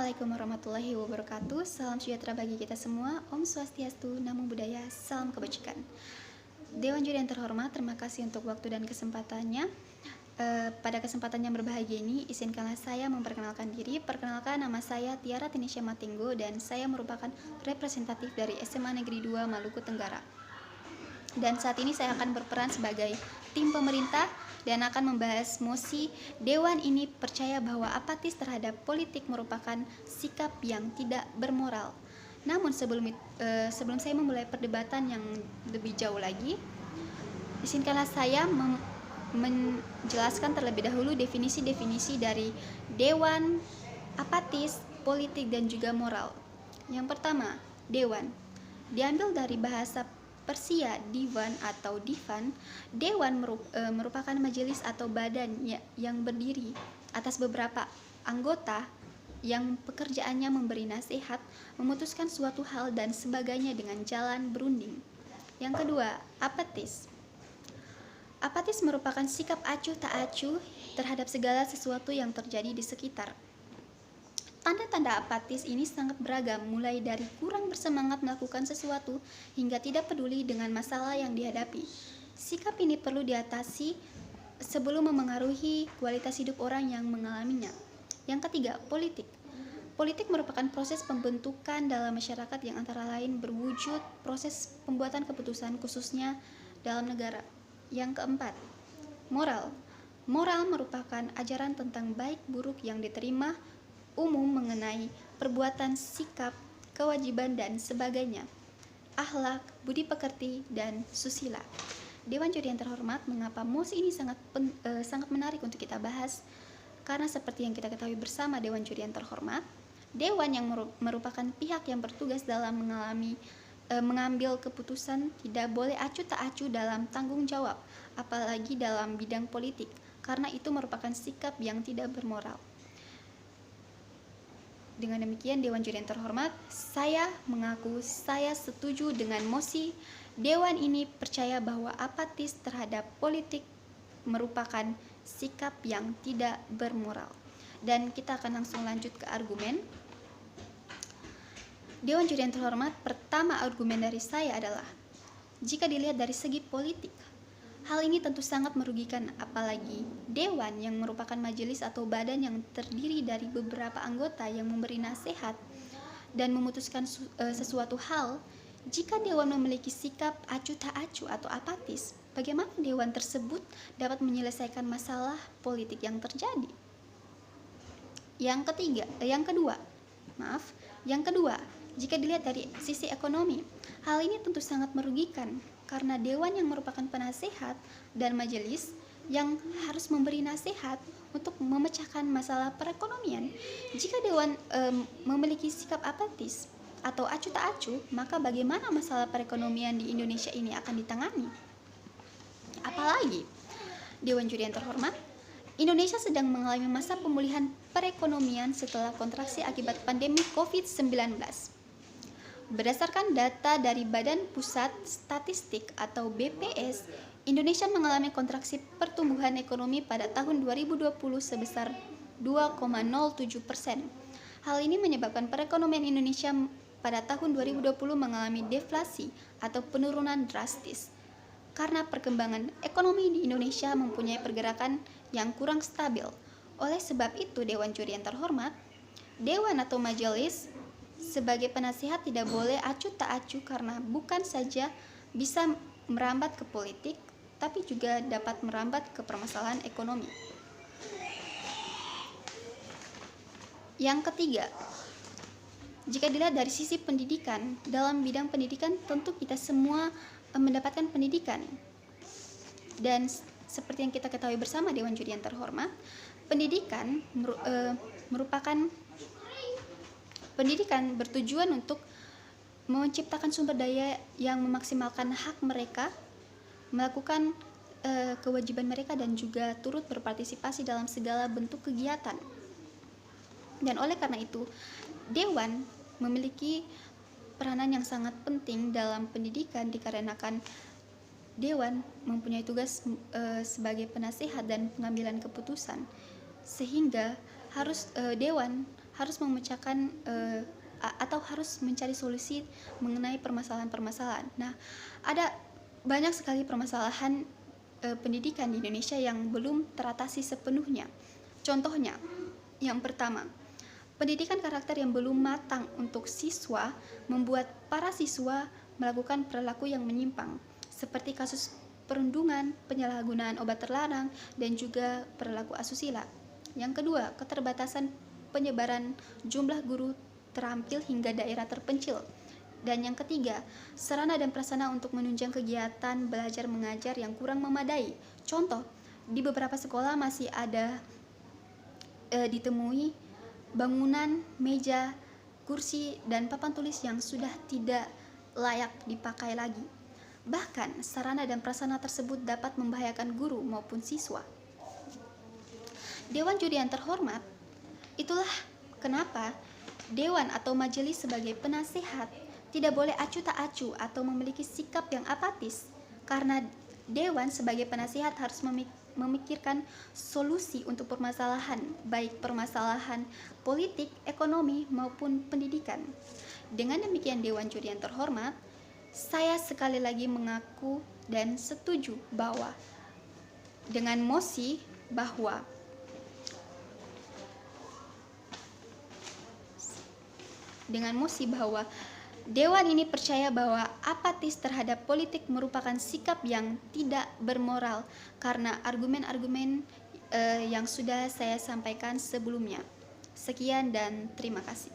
Assalamualaikum warahmatullahi wabarakatuh. Salam sejahtera bagi kita semua. Om Swastiastu, Namo Buddhaya, salam kebajikan. Dewan Juri yang terhormat, terima kasih untuk waktu dan kesempatannya. Pada kesempatan yang berbahagia ini, izinkanlah saya memperkenalkan diri. Perkenalkan, nama saya Tiara Tinisha Matinggo dan saya merupakan representatif dari SMA Negeri 2 Maluku Tenggara. Dan saat ini saya akan berperan sebagai tim pemerintah dan akan membahas mosi Dewan ini percaya bahwa apatis terhadap politik merupakan sikap yang tidak bermoral. Namun sebelum saya memulai perdebatan yang lebih jauh lagi, izinkanlah saya menjelaskan terlebih dahulu definisi-definisi dari Dewan, apatis, politik, dan juga moral. Yang pertama, Dewan diambil dari bahasa Persia divan atau divan. Dewan merupakan majelis atau badan yang berdiri atas beberapa anggota yang pekerjaannya memberi nasihat, memutuskan suatu hal dan sebagainya dengan jalan berunding. Yang kedua, apatis. Apatis merupakan sikap acuh tak acuh terhadap segala sesuatu yang terjadi di sekitar. Tanda-tanda apatis ini sangat beragam, mulai dari kurang bersemangat melakukan sesuatu hingga tidak peduli dengan masalah yang dihadapi. Sikap ini perlu diatasi sebelum memengaruhi kualitas hidup orang yang mengalaminya. Yang ketiga, politik. Politik merupakan proses pembentukan dalam masyarakat yang antara lain berwujud proses pembuatan keputusan khususnya dalam negara. Yang keempat, moral. Moral merupakan ajaran tentang baik buruk yang diterima umum mengenai perbuatan, sikap, kewajiban, dan sebagainya. Akhlak, budi pekerti, dan susila. Dewan Juri yang terhormat, mengapa mosi ini sangat menarik untuk kita bahas? Karena seperti yang kita ketahui bersama Dewan Juri yang terhormat, Dewan yang merupakan pihak yang bertugas dalam mengambil keputusan tidak boleh acuh tak acuh dalam tanggung jawab, apalagi dalam bidang politik, karena itu merupakan sikap yang tidak bermoral. Dengan demikian, Dewan Juri yang terhormat, saya mengaku saya setuju dengan mosi. Dewan ini percaya bahwa apatis terhadap politik merupakan sikap yang tidak bermoral. Dan kita akan langsung lanjut ke argumen. Dewan Juri yang terhormat, pertama argumen dari saya adalah, jika dilihat dari segi politik, hal ini tentu sangat merugikan, apalagi Dewan yang merupakan majelis atau badan yang terdiri dari beberapa anggota yang memberi nasihat dan memutuskan sesuatu hal. Jika Dewan memiliki sikap acuh tak acuh atau apatis, bagaimana Dewan tersebut dapat menyelesaikan masalah politik yang terjadi? Yang kedua, jika dilihat dari sisi ekonomi, hal ini tentu sangat merugikan karena Dewan yang merupakan penasehat dan majelis yang harus memberi nasihat untuk memecahkan masalah perekonomian. Jika Dewan memiliki sikap apatis atau acuh tak acuh, maka bagaimana masalah perekonomian di Indonesia ini akan ditangani? Apalagi, Dewan Juri yang terhormat, Indonesia sedang mengalami masa pemulihan perekonomian setelah kontraksi akibat pandemi COVID-19. Berdasarkan data dari Badan Pusat Statistik atau BPS, Indonesia mengalami kontraksi pertumbuhan ekonomi pada tahun 2020 sebesar 2,07%. Hal ini menyebabkan perekonomian Indonesia pada tahun 2020 mengalami deflasi atau penurunan drastis. Karena perkembangan ekonomi di Indonesia mempunyai pergerakan yang kurang stabil. Oleh sebab itu, Dewan Juri yang terhormat, Dewan atau majelis sebagai penasihat tidak boleh acuh tak acuh karena bukan saja bisa merambat ke politik, tapi juga dapat merambat ke permasalahan ekonomi. Yang ketiga, jika dilihat dari sisi pendidikan, dalam bidang pendidikan tentu kita semua mendapatkan pendidikan. Dan seperti yang kita ketahui bersama Dewan Juri yang terhormat, pendidikan bertujuan untuk menciptakan sumber daya yang memaksimalkan hak mereka, melakukan kewajiban mereka, dan juga turut berpartisipasi dalam segala bentuk kegiatan. Dan oleh karena itu, Dewan memiliki peranan yang sangat penting dalam pendidikan dikarenakan Dewan mempunyai tugas sebagai penasehat dan pengambilan keputusan, sehingga Dewan harus memecahkan atau harus mencari solusi mengenai permasalahan-permasalahan. Nah, ada banyak sekali permasalahan pendidikan di Indonesia yang belum teratasi sepenuhnya. Contohnya, yang pertama, pendidikan karakter yang belum matang untuk siswa membuat para siswa melakukan perilaku yang menyimpang, seperti kasus perundungan, penyalahgunaan obat terlarang, dan juga perilaku asusila. Yang kedua, keterbatasan penyebaran jumlah guru terampil hingga daerah terpencil. Dan yang ketiga, sarana dan prasarana untuk menunjang kegiatan belajar mengajar yang kurang memadai. Contoh, di beberapa sekolah masih ada ditemui bangunan, meja, kursi, dan papan tulis yang sudah tidak layak dipakai lagi. Bahkan, sarana dan prasarana tersebut dapat membahayakan guru maupun siswa. Dewan juri yang terhormat, itulah kenapa dewan atau majelis sebagai penasehat tidak boleh acuh tak acuh atau memiliki sikap yang apatis, karena dewan sebagai penasehat harus memikirkan solusi untuk permasalahan, baik permasalahan politik, ekonomi, maupun pendidikan. Dengan demikian, dewan juri yang terhormat, saya sekali lagi mengaku dan setuju bahwa dengan mosi bahwa dewan ini percaya bahwa apatis terhadap politik merupakan sikap yang tidak bermoral karena argumen-argumen yang sudah saya sampaikan sebelumnya. Sekian dan terima kasih.